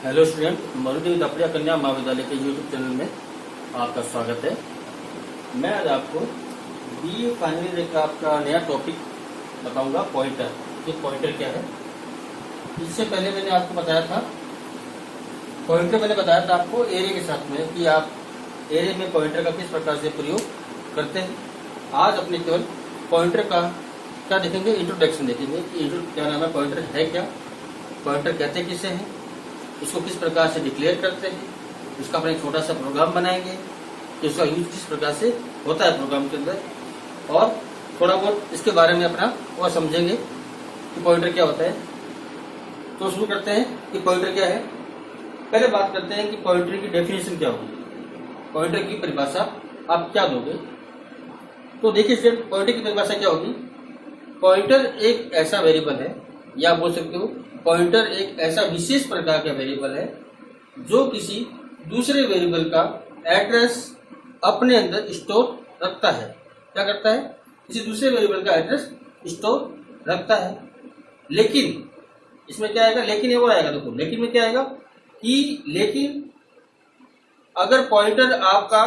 Hello student, Marudevi दापड़िया कन्या महाविद्यालय के यूट्यूब चैनल में आपका स्वागत है। मैं आज आपको बीए फाइनल ईयर का आपका नया टॉपिक बताऊंगा, पॉइंटर। ये पॉइंटर क्या है? इससे पहले मैंने आपको बताया था, पॉइंटर मैंने बताया था आपको एरे के साथ में कि आप एरे में पॉइंटर का किस प्रकार से प्रयोग करते हैं। आज अपने केवल पॉइंटर का क्या देखेंगे, इंट्रोडक्शन देखेंगे कि क्या नाम है, पॉइंटर है क्या, पॉइंटर कहते किसे हैं, इसको किस प्रकार से डिक्लेयर करते हैं, इसका अपना एक छोटा सा प्रोग्राम बनाएंगे कि इसका यूज किस प्रकार से होता है प्रोग्राम के अंदर, और थोड़ा बहुत इसके बारे में अपना वो समझेंगे कि पॉइंटर क्या होता है। तो शुरू करते हैं कि पॉइंटर क्या है। पहले बात करते हैं कि पॉइंटर की डेफिनेशन क्या होगी, पॉइंटर की परिभाषा आप क्या दोगे। तो देखिए स्टूडेंट, पॉइंटर की परिभाषा क्या होगी। पॉइंटर एक ऐसा वेरिएबल है, या आप बोल सकते हो पॉइंटर एक ऐसा विशेष प्रकार का वेरिएबल है जो किसी दूसरे वेरिएबल का एड्रेस अपने अंदर स्टोर रखता है। क्या करता है? किसी दूसरे वेरिएबल का एड्रेस स्टोर रखता है। लेकिन इसमें क्या आएगा, लेकिन ये वो आएगा। देखो लेकिन में क्या आएगा कि लेकिन अगर पॉइंटर आपका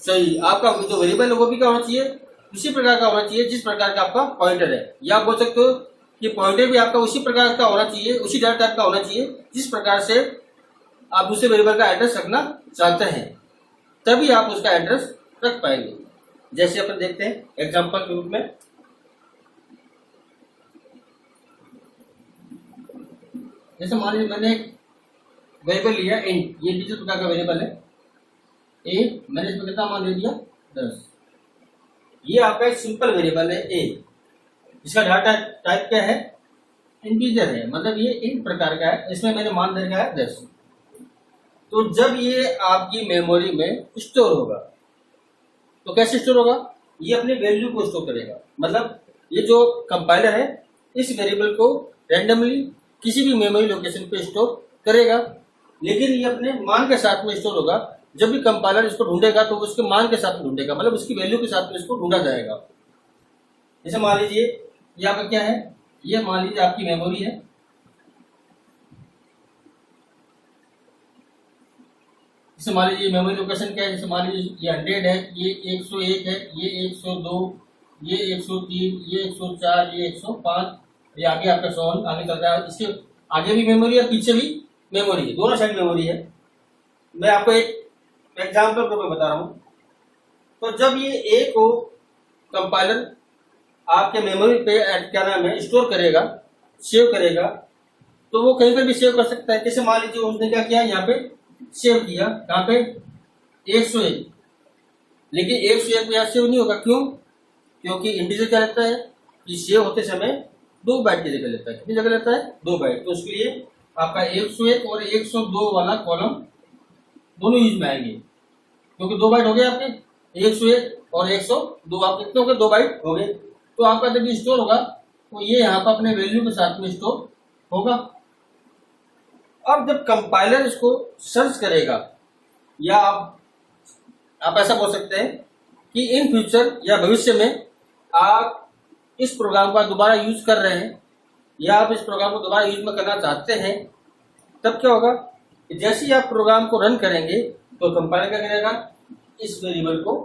सही, आपका जो वेरिएबल है वो भी क्या होना चाहिए, उसी प्रकार का होना चाहिए जिस प्रकार का आपका पॉइंटर है। या आप बोल सकते हो कि पॉइंटर भी आपका उसी प्रकार का होना चाहिए, उसी डाटा टाइप का होना चाहिए जिस प्रकार से आप दूसरे वेरिएबल का एड्रेस रखना चाहते हैं, तभी आप उसका एड्रेस रख पाएंगे। जैसे अपन देखते हैं एग्जांपल के रूप में, जैसे मान लीजिए मैंने एक वेरिएबल लिया इंट, ये डिजिटल प्रकार का वेरिएबल है ए, मैंने इसमें कितना मान दे दिया 10। ये आपका एक सिंपल वेरिएबल है ए, इसका डाटा टाइप क्या है, इंटीजर है, मतलब ये इन प्रकार का है, इसमें मैंने मान दे रखा है 10। तो जब ये आपकी मेमोरी में स्टोर होगा तो कैसे स्टोर होगा, ये अपने वैल्यू को स्टोर करेगा। मतलब ये जो कंपाइलर है इस वेरिएबल को रैंडमली किसी भी मेमोरी लोकेशन पे स्टोर करेगा, लेकिन ये अपने मान के साथ में स्टोर होगा। जब भी कंपाइलर इसको ढूंढेगा तो उसके मान के साथ में ढूंढेगा, मतलब उसकी वैल्यू के साथ में इसको ढूंढा जाएगा। जैसे मान लीजिए ये आपका क्या है, ये मान लीजिए आपकी मेमोरी है, जैसे मान लीजिए मेमोरी लोकेशन क्या है, जैसे मान लीजिए ये 100 है, ये 101 है, ये 102, ये 103, ये 104, ये 105, ये आगे आपका 100 आगे चल रहा है। इसके आगे भी मेमोरी है, पीछे भी मेमोरी है, दोनों साइड मेमोरी है। मैं आपको एक एग्जाम्पल को मैं बता रहा हूँ। तो जब ये ए को कंपाइलर आपके मेमोरी पे क्या नाम है स्टोर करेगा, सेव करेगा, तो वो कहीं पर भी सेव कर सकता है। जैसे मान लीजिए उसने क्या किया, यहाँ पे सेव किया, यहाँ पे 101, लेकिन 101 में यहाँ सेव नहीं होगा। क्यों? क्योंकि इंटीजर क्या लेता है कि सेव होते समय 2 बाइट की जगह लेता है। कितनी जगह लेता है? 2 बाइट। तो उसके लिए आपका 101 और 102 वाला कॉलम दोनों यूज में आएंगे, क्योंकि 2 बाइट हो गए आपके, 101 और 102, आप कितने हो गए, 2 बाइट हो गए। तो आपका जब स्टोर होगा तो ये यहाँ पर अपने वैल्यू के साथ में स्टोर होगा। अब जब कंपाइलर इसको सर्च करेगा, या आप ऐसा बोल सकते हैं कि इन फ्यूचर या भविष्य में आप इस प्रोग्राम का दोबारा यूज कर रहे हैं, या आप इस प्रोग्राम को दोबारा यूज में करना चाहते हैं, तब क्या होगा कि जैसे ही आप प्रोग्राम को रन करेंगे तो कंपाइलर क्या करेगा, इस वेरिएबल को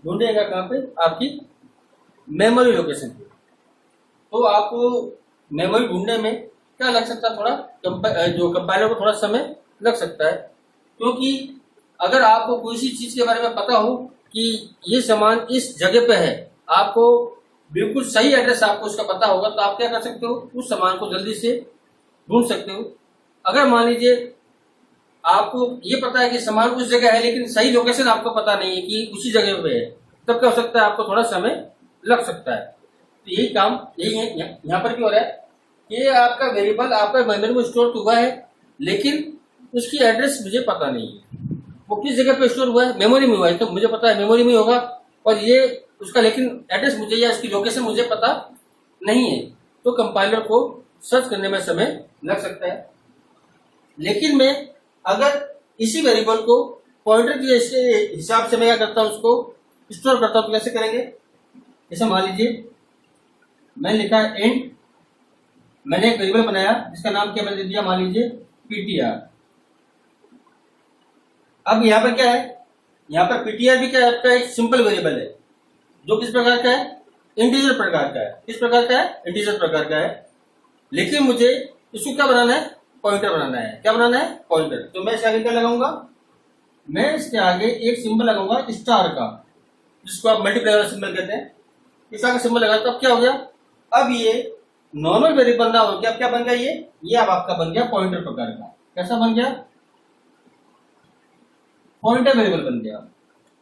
ढूंढेगा कहाँ पे, आपकी मेमोरी लोकेशन पे। तो आपको मेमोरी ढूंढने में क्या लग सकता है, थोड़ा जो कंपाइलर को थोड़ा समय लग सकता है। क्योंकि अगर आपको किसी चीज के बारे में पता हो कि ये सामान इस जगह पे है, आपको बिल्कुल सही एड्रेस आपको उसका पता होगा, तो आप क्या कर सकते हो, उस सामान को जल्दी से ढूंढ सकते हो। अगर मान लीजिए आपको ये पता है कि सामान उस जगह है, लेकिन सही लोकेशन आपको पता नहीं है कि उसी जगह पे है, तब क्या हो सकता है, आपको थोड़ा समय लग सकता है। तो यही काम यही है यहाँ पर भी हो रहा है कि आपका वेरिएबल आपका मेमोरी में स्टोर हुआ है, लेकिन उसकी एड्रेस मुझे पता नहीं है, वो किस जगह पे स्टोर हुआ है, मेमोरी में हुआ है तो मुझे पता है मेमोरी में होगा, और ये उसका लेकिन एड्रेस मुझे या इसकी लोकेशन मुझे पता नहीं है। तो कंपाइलर को सर्च करने में समय लग सकता है। लेकिन मैं अगर इसी वेरिएबल को पॉइंटर के हिसाब से मैं क्या करता हूँ, उसको स्टोर करता हूँ, तो कैसे करेंगे। जैसे मान लीजिए मैंने लिखा है इंट, मैंने एक वेरिएबल बनाया जिसका नाम क्या मैंने दे दिया, मान लीजिए ptr। अब यहाँ पर क्या है, यहाँ पर पीटीआर भी क्या है, आपका एक सिंपल वेरिएबल है जो किस प्रकार का है, इंटीजर प्रकार का है। किस प्रकार का है, इंटीजर प्रकार का है। लेकिन मुझे इसको क्या बनाना है, पॉइंटर बनाना है। क्या बनाना है, पॉइंटर। तो मैं इसके आगे क्या लगाऊंगा, मैं इसके आगे एक सिंबल लगाऊंगा स्टार का, जिसको आप मल्टीप्लाई वाला सिंबल कहते हैं। इस आगे सिंबल लगा तो अब क्या हो गया, अब ये नॉर्मल वेरिएबल ना हो गया, अब क्या बन गया, ये अब आपका बन गया पॉइंटर प्रकार का। कैसा बन गया, पॉइंटर वेरिएबल बन गया।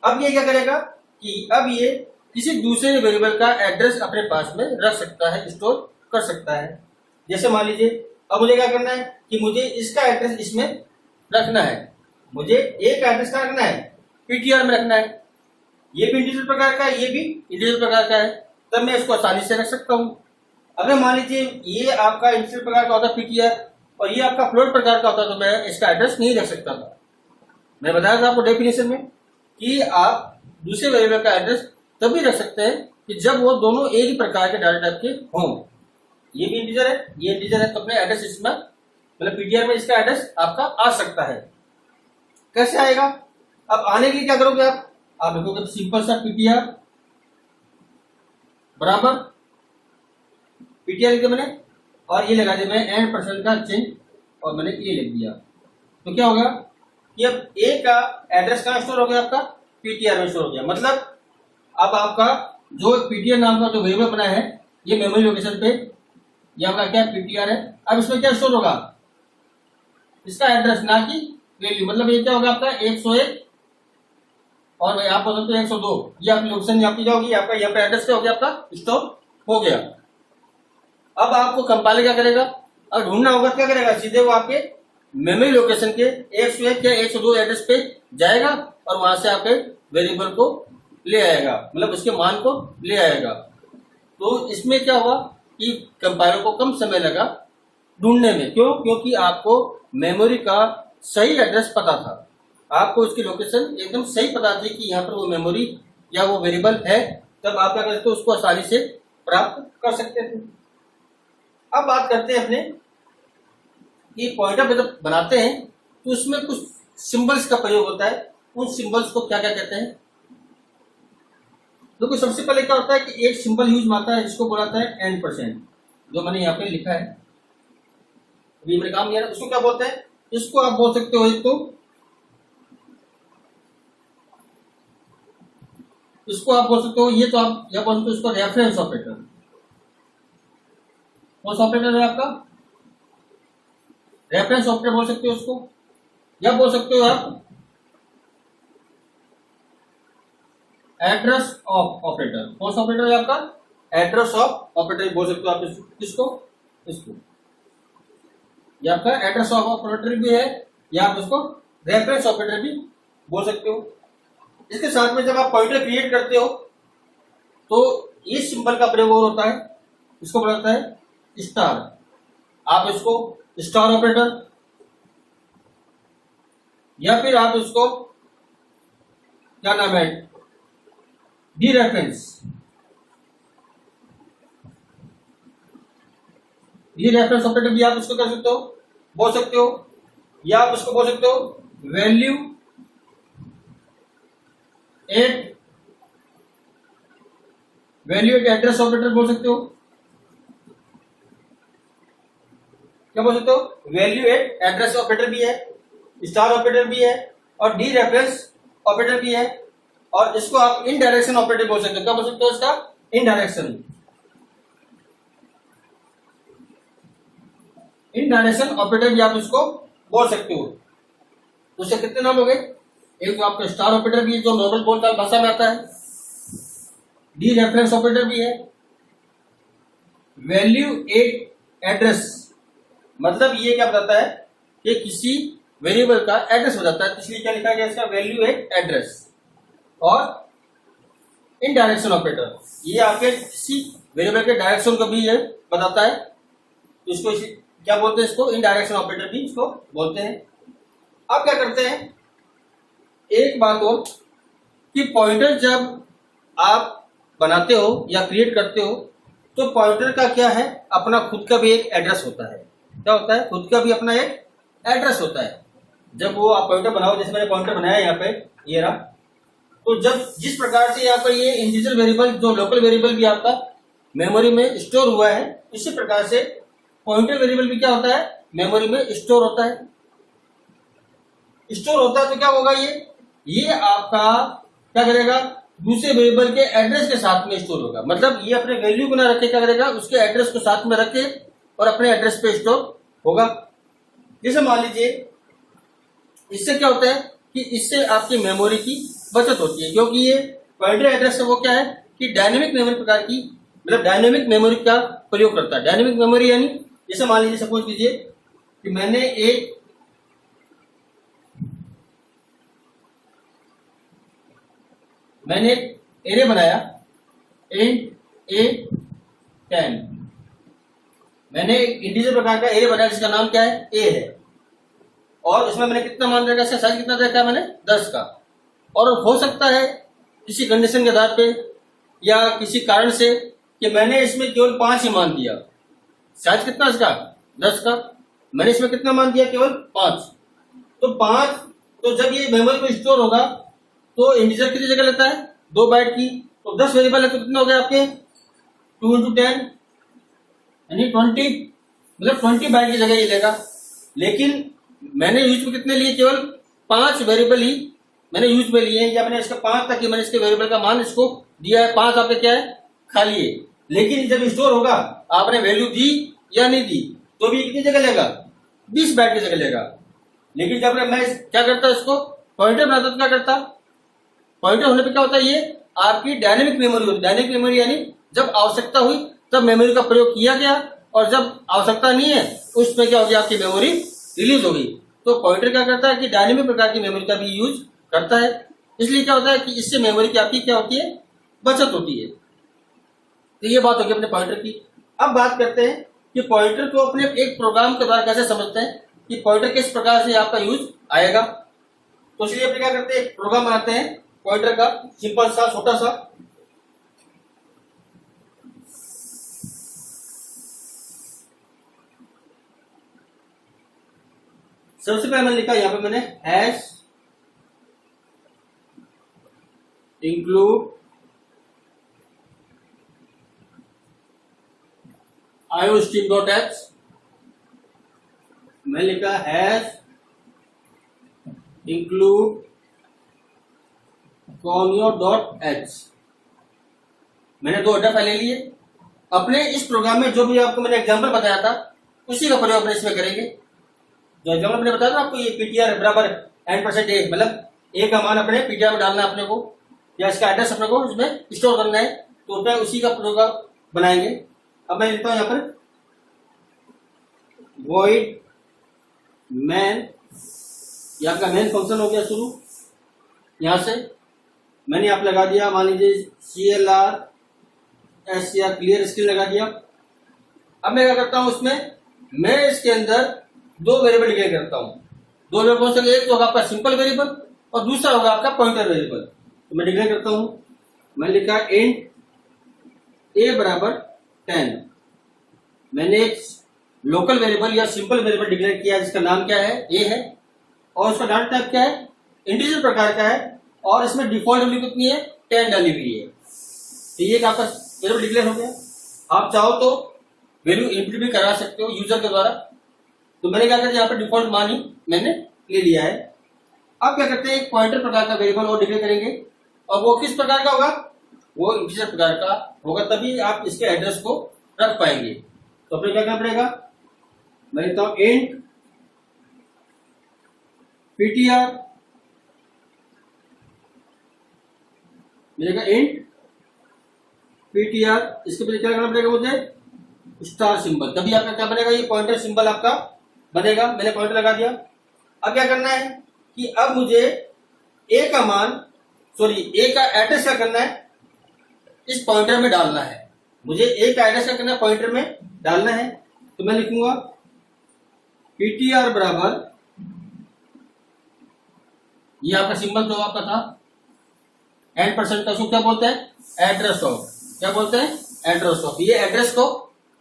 अब ये क्या करेगा कि अब ये किसी दूसरे वेरिएबल का एड्रेस अपने पास में रख सकता है, स्टोर कर सकता है। जैसे मान लीजिए अब मुझे क्या करना है कि मुझे इसका एड्रेस इसमें रखना है, मुझे एक एड्रेस का रखना है, पीटीआर में रखना है। ये भी इंटीजर प्रकार का है, ये भी इंटीजर प्रकार का है, तब मैं इसको आसानी से रख सकता हूं। अगर मान लीजिए ये आपका इंटीजर प्रकार का होता पीटीआर और ये आपका फ्लोट प्रकार का होता तो मैं इसका एड्रेस नहीं रख सकता था। मैं बताया था आपको डेफिनेशन में कि आप दूसरे वेरिएबल का एड्रेस तभी रख सकते हैं कि जब वो दोनों एक ही प्रकार के डाटा टाइप के हों। ये भी इंटीजर है, ये इंटीजर है, तो अपने एड्रेस इसमें मतलब पीटीआर में इसका एड्रेस आपका आ सकता है। कैसे आएगा, अब आने के लिए क्या करोगे आप देखोगे सिंपल सा पीटीआर बराबर पीटीआर लिख दिया मैंने और ये लगा दिया मैंने एंड % का चेंज और मैंने ये लिख दिया। तो क्या होगा कि अब ए का एड्रेस कहाँ स्टोर हो गया, आपका पीटीआर में स्टोर हो गया। मतलब अब आपका जो पीटीआर नाम का जो वेरिएबल बना है ये मेमोरी लोकेशन पे ये आपका क्या पीटीआर है। अब इसमें क्या स्टोर होगा, इसका एड्रेस, ना कि वैल्यू। मतलब ये क्या होगा आपका 101 और आप बोल सकते हो 102, ये आपकी लोकेशन आपकी क्या होगी, आपका यहाँ पे एड्रेस क्या हो गया, आपका स्टोर हो गया। अब आपको कंपाइलर क्या करेगा, अब ढूंढना होगा क्या करेगा, सीधे वो आपके मेमोरी लोकेशन के 101 या 102 एड्रेस पे जाएगा और वहां से आपके वेरिएबल को ले आएगा, मतलब उसके मान को ले आएगा। तो इसमें क्या हुआ कि कंपाइलर को कम समय लगा ढूंढने में। क्यों, क्योंकि आपको मेमोरी का सही एड्रेस पता था, आपको उसकी लोकेशन एकदम सही पता थी कि यहाँ पर वो मेमोरी या वो वेरिएबल है, तब आप क्या करते हो, उसको आसानी से प्राप्त कर सकते थे। अब बात करते हैं अपने कि पॉइंटर जब बनाते हैं तो उसमें कुछ सिंबल्स का प्रयोग होता है। उन सिंबल्स को क्या क्या कहते हैं, तो सबसे पहले क्या होता है कि एक सिंबल यूज में आता है जिसको बोलाता है %, जो मैंने यहाँ पे लिखा है, अभी मैंने काम किया ना, उसको क्या बोलते हैं, इसको आप बोल सकते हो, तो इसको आप बोल सकते हो, ये तो आप यह बोलते हो इसको रेफरेंस ऑपरेटर। कौन सा ऑपरेटर है आपका, रेफरेंस ऑपरेटर बोल सकते हो उसको, या बोल सकते हो आप एड्रेस ऑफ ऑपरेटर। कौन सा ऑपरेटर है आपका, एड्रेस ऑफ ऑपरेटर बोल सकते हो आप इसको, ये आपका एड्रेस ऑफ ऑपरेटर भी है, या आप उसको रेफरेंस ऑपरेटर भी बोल सकते हो। इसके साथ में जब आप पॉइंटर क्रिएट करते हो तो ये सिंबल का प्रयोग और होता है, इसको बोलता है स्टार। आप इसको स्टार ऑपरेटर, या फिर आप इसको क्या नाम है, D reference, D reference operator भी आप इसको कर सकते हो, बोल सकते हो, या आप इसको बोल सकते हो वैल्यू एट एड्रेस ऑपरेटर बोल सकते हो। क्या बोल सकते हो, वैल्यू एट एड्रेस ऑपरेटर भी है, स्टार ऑपरेटर भी है और डी रेफरेंस ऑपरेटर भी है, और इसको आप इनडायरेक्शन ऑपरेटर बोल सकते हो। क्या बोल सकते हो इसका, इनडायरेक्शन, इनडायरेक्शन ऑपरेटर भी आप इसको बोल सकते हो। तो उससे कितने नाम हो गए, एक तो आपका स्टार ऑपरेटर भी है जो नॉर्मल बोलचाल भाषा में आता है, डी रेफरेंस ऑपरेटर भी है, वैल्यू एट एड्रेस, मतलब ये क्या बताता है कि किसी वेरिएबल का एड्रेस बताता है, इसलिए क्या लिखा गया इसका, वैल्यू एट एड्रेस। और इनडायरेक्शन ऑपरेटर, ये आपके किसी वेरिएबल के डायरेक्शन को भी ये बताता है, तो इसको क्या बोलते हैं, इसको इनडायरेक्शन ऑपरेटर भी इसको बोलते हैं। अब क्या करते हैं, एक बात और कि पॉइंटर जब आप बनाते हो या क्रिएट करते हो तो पॉइंटर का क्या है, अपना खुद का भी एक एड्रेस होता है। क्या होता है, खुद का भी अपना एक एड्रेस होता है। जब वो आप पॉइंटर बनाओ, जैसे मैंने पॉइंटर बनाया यहाँ पे, ये रहा, तो जब जिस प्रकार से यहाँ पर ये इंटीजर वेरिएबल जो लोकल वेरिएबल भी आपका मेमोरी में स्टोर हुआ है, इसी प्रकार से पॉइंटर वेरिएबल भी क्या होता है, मेमोरी में स्टोर होता है। स्टोर होता है तो क्या होगा, ये आपका क्या करेगा, दूसरे वेरिएबल के एड्रेस के साथ में स्टोर होगा। मतलब ये अपने वैल्यू को ना रखे, क्या करेगा, उसके एड्रेस को साथ में रखे और अपने एड्रेस पे स्टोर होगा। जैसे मान लीजिए, इससे क्या होता है कि इससे आपकी मेमोरी की बचत होती है, क्योंकि ये पॉइंटर एड्रेस है वो क्या है कि डायनेमिक मेमोरी प्रकार की, मतलब डायनेमिक मेमोरी का प्रयोग करता है। डायनेमिक मेमोरी यानी जैसे मान लीजिए, सपोज कीजिए कि मैंने एक एरे बनाया int a10, मैंने एक इंटीजर प्रकार का एरे बनाया जिसका नाम क्या है, a है, और उसमें मैंने कितना मान रखा है, साइज कितना रखा है मैंने 10 का। और हो सकता है किसी कंडीशन के आधार पे या किसी कारण से कि मैंने इसमें केवल 5 ही मान दिया, साइज कितना इसका 10 का, मैंने इसमें कितना मान दिया, केवल 5। तो 5, तो जब ये मेमोरी में स्टोर होगा तो इंटीजर कितनी जगह लेता है, 2 बाइट की। तो 10 वेरिएबल है तो कितने हो गए आपके 2 × 10 यानी 20, मतलब 20 बाइट की जगह ये लेगा। लेकिन मैंने यूज में कितने लिए, केवल 5 वेरिएबल ही मैंने यूज में लिए हैं, या मैंने इसका 5 तक ही मैंने इसके वेरिएबल का मान इसको दिया है, 5 आपके क्या है खाली है। लेकिन जब स्टोर होगा आपने वैल्यू दी या नहीं दी तो भी कितनी जगह लेगा, 20 बाइट की जगह लेगा। लेकिन जब मैं क्या करता इसको पॉइंटर बनाता तो क्या करता, पॉइंटर होने पे क्या होता है, ये आपकी डायनेमिक मेमोरी होती है। डायनेमिक मेमोरी यानी जब आवश्यकता हुई तब मेमोरी का प्रयोग किया गया, और जब आवश्यकता नहीं है उसमें क्या होगी, आपकी मेमोरी रिलीज होगी। तो पॉइंटर क्या करता है कि डायनेमिक प्रकार की मेमोरी का भी यूज करता है। इसलिए क्या होता है कि इससे मेमोरी की आपकी क्या होती है, बचत होती है। तो ये बात होगी अपने पॉइंटर की। अब बात करते हैं कि पॉइंटर को अपने एक प्रोग्राम के द्वारा कैसे समझते हैं कि पॉइंटर किस प्रकार से आपका यूज आएगा। तो इसलिए अपने क्या करते हैं, एक प्रोग्राम बनाते हैं पॉइंटर का, सिंपल सा छोटा सा। सबसे पहले मैंने लिखा यहाँ पे मैंने हैश इंक्लूड iostream.h, मैं लिखा हैश इंक्लूड conio.h, मैंने 2 अड्डा फाइलें लिए। अपने इस प्रोग्राम में जो भी आपको मैंने एग्जांपल बताया था उसी का प्रयोग अपने इसमें करेंगे। जो एग्जांपल मैंने बताया था आपको, ये ptr बराबर n%a, मतलब a का मान अपने ptr में डालना है अपने को, या इसका एड्रेस अपने को इसमें स्टोर करना है, तो उसमें उसी का प्रोग्राम बनाएंगे। अब मैं लिखता हूं यहाँ पर void main, ये आपका मेन फंक्शन हो गया शुरू। यहां से मैंने आप लगा दिया, मान लीजिए CLR S या क्लियर स्क्रीन लगा दिया। अब मैं क्या करता हूं, उसमें मैं इसके अंदर 2 वेरिएबल डिक्लेयर करता हूं। 2 वेरिएबल कौन से, एक तो होगा आपका सिंपल वेरिएबल और दूसरा होगा आपका पॉइंटर वेरिएबल। तो मैं डिक्लेयर करता हूं, मैं लिखा int a बराबर 10, मैंने एक लोकल वेरिएबल या सिंपल वेरिएबल डिक्लेयर किया जिसका नाम क्या है, a है, और उसका डाटा टाइप क्या है, इंटीजर प्रकार का है, और इसमें डिफॉल्ट वैल्यू कितनी है, 10 डाली हुई है। तो ये आपका वेरिएबल डिक्लेयर हो गया। आप चाहो तो वैल्यू इनपुट भी करा सकते हो यूजर के द्वारा। तो मैंने क्या करते यहाँ पर डिफॉल्ट मान ही मैंने ले लिया है। अब क्या करते हैं, एक पॉइंटर प्रकार का वेरिएबल और डिक्लेयर करेंगे, और वो किस प्रकार का होगा, वो इंटीजर प्रकार का होगा, तभी आप इसके एड्रेस को रख पाएंगे। तो अपने क्या करना पड़ेगा, मैं लिखता हूं int ptr, मिलेगा int ptr, इसके पीछे क्या करना पड़ेगा मुझे, स्टार सिंबल, तभी आपका क्या बनेगा, ये पॉइंटर सिंबल आपका बनेगा। मैंने पॉइंटर लगा दिया। अब क्या करना है कि अब मुझे a का मान, सॉरी a का एड्रेस क्या करना है, इस पॉइंटर में डालना है। मुझे a का एड्रेस क्या करना है, पॉइंटर में डालना है। तो मैं लिखूंगा ptr बराबर, ये आपका सिंबल जो आपका था n% का, उसको क्या बोलते हैं, एड्रेस ऑफ, क्या बोलते हैं, एड्रेस ऑफ। ये एड्रेस को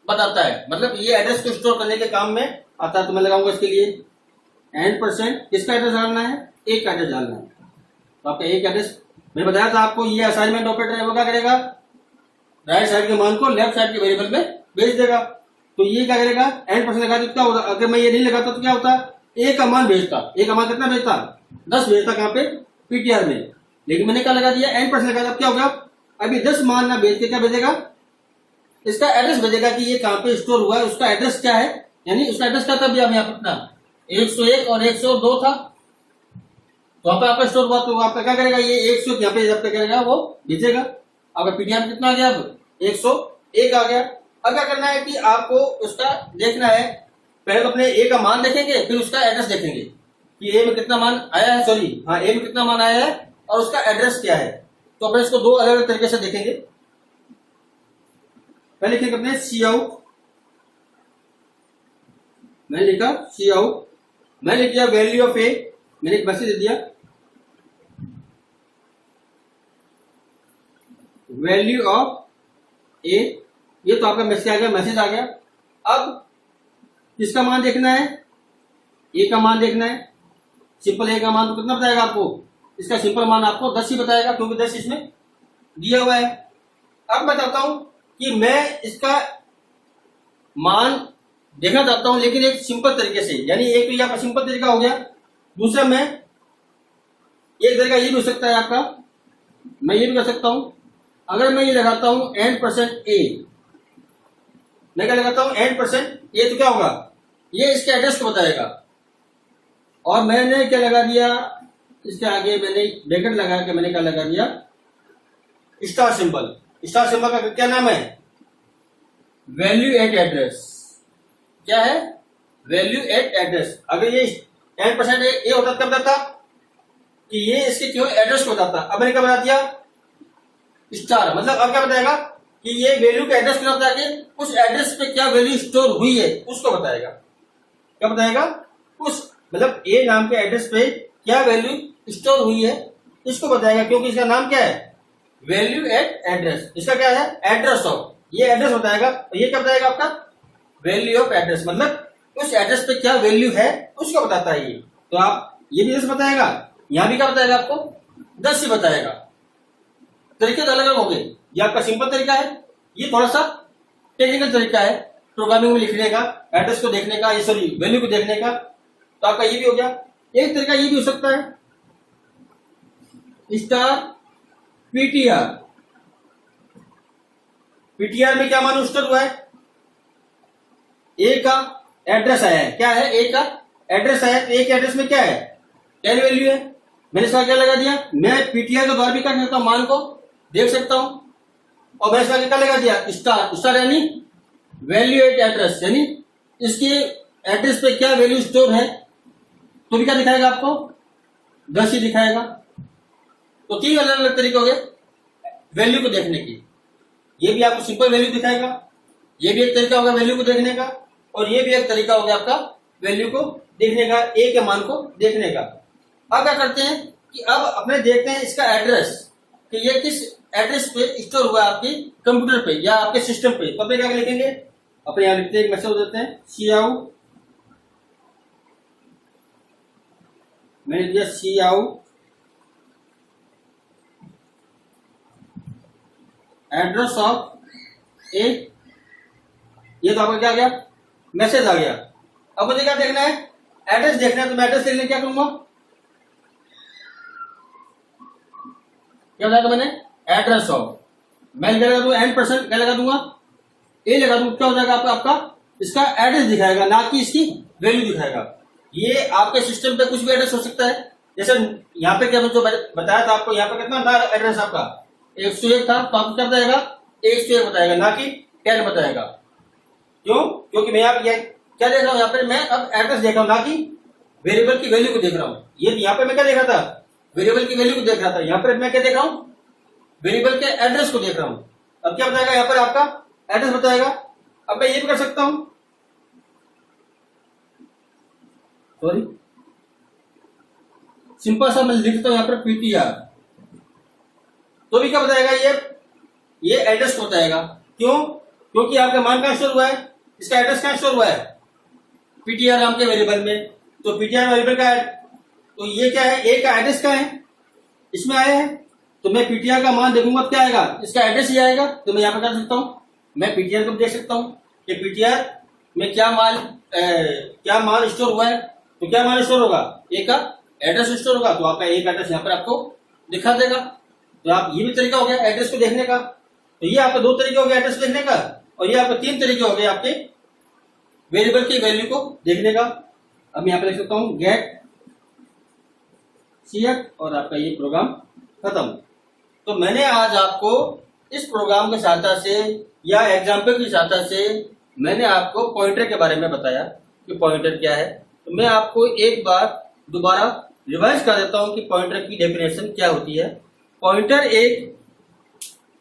बताता है, मतलब ये एड्रेस को स्टोर करने के काम में आता है। तो मैं लगाऊंगा इसके लिए n% किसका एड्रेस डालना है, एक का एड्रेस डालना है। तो आपका एक एड्रेस, मैंने बताया था आपको, ये असाइनमेंट ऑपरेटर है, वो क्या करेगा, राइट साइड के मान को लेफ्ट साइड के वेरिएबल में भेज देगा। तो ये क्या करेगा, n% लगा तो क्या होता, अगर मैं ये नहीं लगाता तो क्या होता, ए का मान भेजता, ए का मान कितना भेजता, 10 भेजता कहाँ पे, पीटीआर में। लेकिन मैंने क्या लगा दिया, n% लगा दिया, अब क्या होगा, अभी 10 मान ना भेज के क्या भेजेगा, इसका एड्रेस भेजेगा कि ये कहाँ पे स्टोर हुआ है, उसका एड्रेस क्या है, यानी उसका एड्रेस क्या था अभी यहाँ पर अपना 101 और 102 था, तो वहां पे आपका स्टोर हुआ, तो आपका क्या करेगा, ये 100 यहाँ पे जब तक करेगा वो भेजेगा। आपका पीटीआर कितना आ गया, अब 101 आ गया। अब क्या करना है कि आपको उसका देखना है, पहले तो अपने ए का मान देखेंगे, फिर उसका एड्रेस देखेंगे कि ए में कितना मान आया है, सॉरी हाँ, ए में कितना मान आया है और उसका एड्रेस क्या है। तो अपने इसको दो अलग अलग तरीके से देखेंगे। पहले लिखेंगे अपने सी आउट, मैंने लिखा सी आउट, मैंने लिख दिया वैल्यू ऑफ ए, मैंने एक मैसेज दे दिया वैल्यू ऑफ ए, ये तो आपका मैसेज आ गया, मैसेज आ गया। अब किसका मान देखना है, ए का मान देखना है। सिंपल ए का मान तो कितना बताएगा आपको, इसका सिंपल मान आपको 10 ही बताएगा, क्योंकि 10 इसमें दिया हुआ है। अब मैं चाहता हूं कि मैं इसका मान देखना चाहता हूं, लेकिन एक सिंपल तरीके से, यानी एक तो ये आपका सिंपल तरीका हो गया, दूसरा मैं एक तरीका ये भी हो सकता है आपका, मैं ये भी कर सकता हूं, अगर मैं ये लगाता हूं n% a, मैं क्या लगाता हूं n% a, तो क्या होगा, ये इसके एड्रेस को बताएगा। और मैंने क्या लगा दिया, इसके आगे मैंने ब्रैकेट लगा के मैंने क्या लगा दिया, स्टार सिंबल। स्टार सिंबल का क्या नाम है, वैल्यू एट एड्रेस। क्या है, वैल्यू एट एड्रेस। अगर ये n% a होता तब बताता कि ये इसके केवल एड्रेस को बताता, अब मैंने क्या बता दिया स्टार, मतलब अब क्या बताएगा कि ये वैल्यू का एड्रेस क्या बताएगा, उस एड्रेस पे क्या वैल्यू स्टोर हुई है उसको बताएगा। क्या बताएगा, उस मतलब ए नाम के एड्रेस पे क्या वैल्यू स्टोर हुई है इसको बताएगा, क्योंकि इसका नाम क्या है, वैल्यू एट एड्रेस। इसका क्या है, एड्रेस ऑफ, ये एड्रेस बताएगा। और ये क्या बताएगा आपका, वैल्यू ऑफ एड्रेस, मतलब उस एड्रेस पे क्या वैल्यू है उसको बताता है ये। तो आप ये भी 10 बताएगा, यहां भी क्या बताएगा आपको, 10 ही बताएगा। तरीके तो अलग अलग हो गए, ये आपका सिंपल तरीका है, ये थोड़ा सा टेक्निकल तरीका है प्रोग्रामिंग में लिखने का, एड्रेस को देखने का, ये सॉरी वैल्यू को देखने का। तो आपका ये भी हो गया। एक तरीका ये भी हो सकता है स्टार पीटीआर। पीटीआर में क्या मान स्टोर हुआ है, ए का एड्रेस आया है, क्या है, ए का एड्रेस आया है। ए के एड्रेस में क्या है, 10 वैल्यू है। मैंने इसका क्या लगा दिया, मैं पीटीआर के द्वारा भी कर सकता हूं, मान को देख सकता हूं। और मैंने इसका क्या लगा दिया, स्टार। स्टार यानी वैल्यू एट एड्रेस, यानी इसके एड्रेस पे क्या वैल्यू स्टोर है, तो भी क्या दिखाएगा आपको, 10 ही दिखाएगा। तो 3 अलग अलग तरीके हो गए वैल्यू को देखने की। ये भी आपको सिंपल वैल्यू दिखाएगा, ये भी एक तरीका होगा वैल्यू को देखने का, और ये भी एक तरीका हो गया आपका वैल्यू को देखने का, ए के मान को देखने का। अब क्या करते हैं कि अब अपने देखते हैं इसका एड्रेस, कि ये किस एड्रेस पे स्टोर हुआ है आपकी कंप्यूटर पे या आपके सिस्टम पे। तो अपने क्या लिखेंगे, अपने यहां लिखते हैं, एक मैसेज देते हैं सी आउट, मैंने दिया सी आउट एड्रेस ऑफ ए। ये तो आपका क्या आ गया, मैसेज आ गया। अब मुझे क्या देखना है, एड्रेस देखना है। तो मैं एड्रेस देखने क्या करूंगा, क्या बताया मैंने, एड्रेस ऑफ, मैं क्या लगा दूंगा n%, क्या लगा दूंगा, ए लगा दूंगा। क्या हो जाएगा आपका इसका एड्रेस दिखाएगा, ना कि इसकी वैल्यू दिखाएगा। ये आपके सिस्टम पे कुछ भी एड्रेस हो सकता है, जैसे यहाँ पे क्या जो बताया था आपको, यहाँ पे कितना था एड्रेस आपका 101 था, तो आपको क्या बताएगा 101 बताएगा, ना कि 10 बताएगा। क्यों, क्योंकि मैं आप ये क्या देख रहा हूँ, यहाँ पे मैं अब एड्रेस देख रहा हूँ, ना कि वेरिएबल की वैल्यू को देख रहा हूँ। ये यहाँ पे मैं क्या देख रहा था, वेरिएबल की वैल्यू को देख रहा था, यहाँ पर मैं क्या देख रहा हूँ, वेरिएबल के एड्रेस को देख रहा हूँ। अब क्या बताएगा, यहाँ पर आपका एड्रेस बताएगा। अब मैं ये भी कर सकता हूं, सॉरी सिंपल सा मैं लिखता हूं यहाँ पर पीटीआर, तो भी क्या बताएगा, ये एड्रेस को बताएगा। क्यों, क्योंकि आपका मान कहां स्टोर हुआ है, इसका एड्रेस कहां स्टोर हुआ है, पीटीआर नाम के वेरिएबल में। तो पीटीआर वेरिएबल का तो ये क्या है, ए का एड्रेस क्या है, इसमें आया है, तो मैं पीटीआर का मान देखूंगा क्या आएगा, इसका एड्रेस ही आएगा। तो मैं यहाँ पे कर सकता हूँ, मैं पीटीआर को देख सकता हूँ कि पीटीआर में क्या मान स्टोर हुआ है। तो क्या मान स्टोर होगा, ए का एड्रेस स्टोर होगा, तो आपका ए का एड्रेस यहाँ पर आपको दिखा देगा। तो आप ये भी तरीका हो गया एड्रेस को देखने का। तो ये आपके 2 तरीके हो गए एड्रेस देखने का, और ये आपके 3 तरीके हो गए आपके वेरिएबल की वैल्यू को देखने का। अब यहाँ पे लिख सकता हूँ गेट cf और आपका ये प्रोग्राम खत्म। तो मैंने आज आपको इस प्रोग्राम की सहायता से या एग्जाम्पल की सहायता से मैंने आपको पॉइंटर के बारे में बताया कि पॉइंटर क्या है। तो मैं आपको एक बार दोबारा रिवाइज कर देता हूं कि पॉइंटर की डेफिनेशन क्या होती है। पॉइंटर एक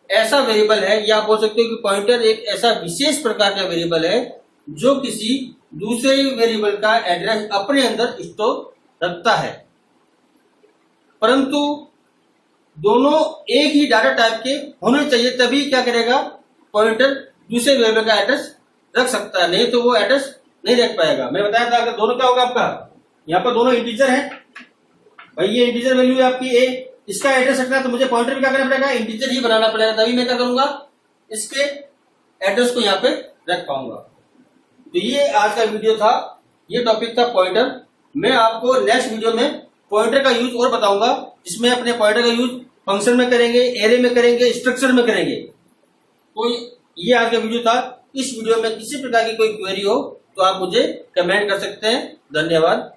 ऐसा वेरिएबल है, या आप बोल सकते हो कि पॉइंटर एक ऐसा विशेष प्रकार का वेरिएबल है जो किसी दूसरे वेरिएबल का एड्रेस अपने अंदर स्टोर रखता है, परंतु दोनों एक ही डाटा टाइप के होने चाहिए, तभी क्या करेगा पॉइंटर दूसरे वेरिएबल का एड्रेस रख सकता है, नहीं तो वो एड्रेस नहीं रख पाएगा। मैंने बताया था अगर दोनों क्या होगा आपका, यहाँ पर दोनों इंटीजर है भाई, ये इंटीजर वैल्यू है आपकी ए, इसका एड्रेस रखना है तो मुझे पॉइंटर भी क्या करना पड़ेगा, इंटीजर ही बनाना पड़ेगा, तभी मैं क्या करूंगा इसके एड्रेस को यहाँ पे रख पाऊंगा। तो ये आज का वीडियो था, ये टॉपिक था पॉइंटर। मैं आपको नेक्स्ट वीडियो में पॉइंटर का यूज और बताऊंगा, जिसमें अपने पॉइंटर का यूज फंक्शन में करेंगे, एरे में करेंगे, स्ट्रक्चर में करेंगे। तो ये आज का वीडियो था। इस वीडियो में किसी प्रकार की कोई क्वेरी हो तो आप मुझे कमेंट कर सकते हैं। धन्यवाद।